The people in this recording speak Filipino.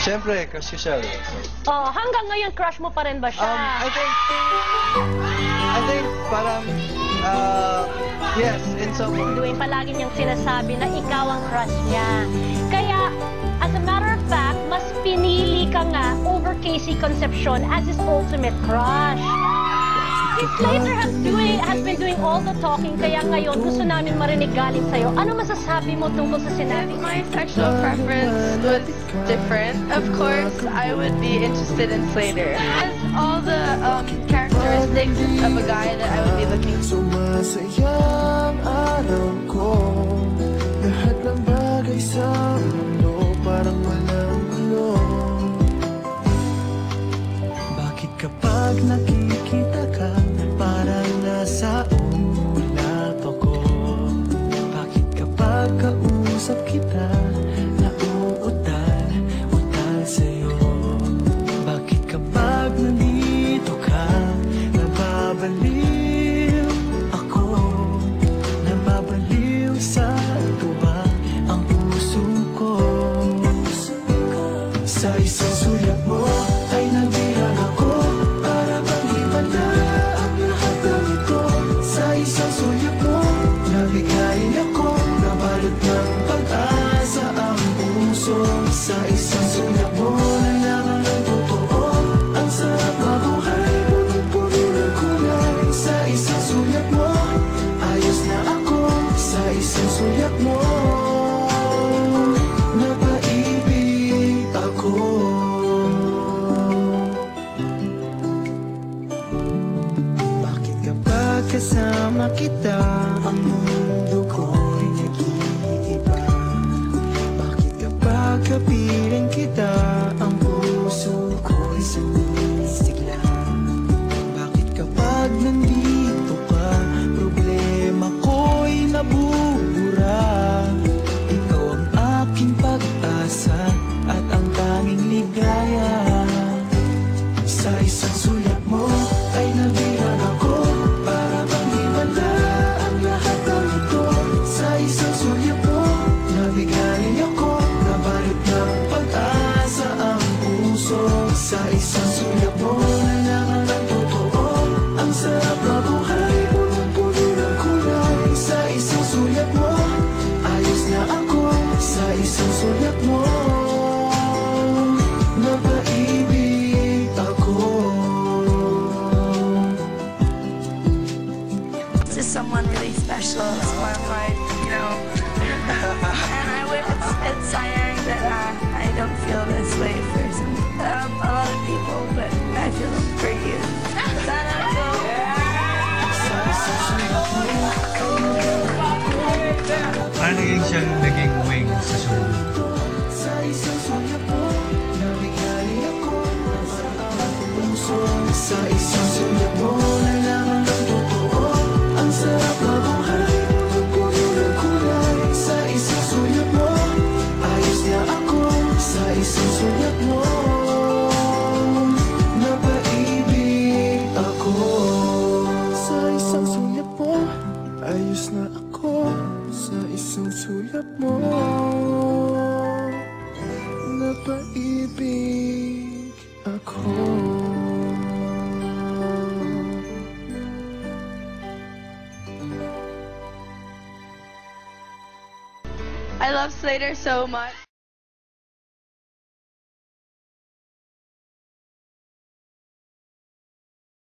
Siyempre, crush ko siya. Oh, hanggang ngayon crush mo pa rin ba siya? I think parang, yes, in some way. Dwayne, palagi niyang sinasabi na ikaw ang crush niya. Kaya, as a matter of fact, mas pinili ka nga over Casey Concepcion as his ultimate crush. Si Slater has been doing all the talking, kaya ngayon gusto namin marinig galing sa'yo. Ano masasabi mo tungkol sa sinabi? If my sexual preference was different, of course, I would be interested in Slater. Has all the characteristics of a guy that I would be looking for. Sumasayang araw ko, lahat ng bagay sa mundo parang walang gulo. Bakit kapag nakikita ka, parang nasa ulap ako? Bakit kapag kausap kita, nauutal sa'yo? Bakit kapag nandito ka, nababaliw ako? Nababaliw sa tuwa ang puso ko. Sa isang sulat mo ay nabihag ako, para bang himala ang lahat ng ito. Sa isang sulat mo, nabigayin ako, nabalot ng pag-asa ang puso. Sa isang sulat mo, nalaman ng totoo, ang sarap mabuhay, punong-puno ng kulay. Sa isang sulat mo, ayos na ako. Sa isang sulat mo, napaibig ako. Bakit kapag kasama kita, ang mundo ko'y nag-iiba? Bakit kapag kapiling kita, ang puso ko'y sumisigla? Bakit kapag nandito ka, problema ko'y nabubura? Ikaw ang aking pag-asa at ang tanging ligaya. Sa isang sulat mo ay nabihag ako, para bang himala ang lahat ng ito. Sa isang sulat mo, nabigayin ako, nabalot ng pag-asa ang puso. Sa isang sulat mo, nalaman ng totoo, ang sarap mabuhay, punong-puno ng kulay. Sa isang sulat mo, ayos na ako. Sa isang sulat mo, napaibig ako. To someone really special, someone like, and it's tiring that I don't feel this way for a lot of people, but I feel it for you. Sana go. Parang naging wing sa show. Sa isang sulat mo, nabigayin ako, ang puso. Sa isang sulat mo, nalaman ng totoo, ang sarap mabuhay, punong-puno ng kulay. Sa isang sulat mo, ayos na ako. Sa isang sulat mo, napaibig ako. Sa isang sulat mo, ayos na ako. Sa isang sulat mo, napaibig ako. I love Slater so much.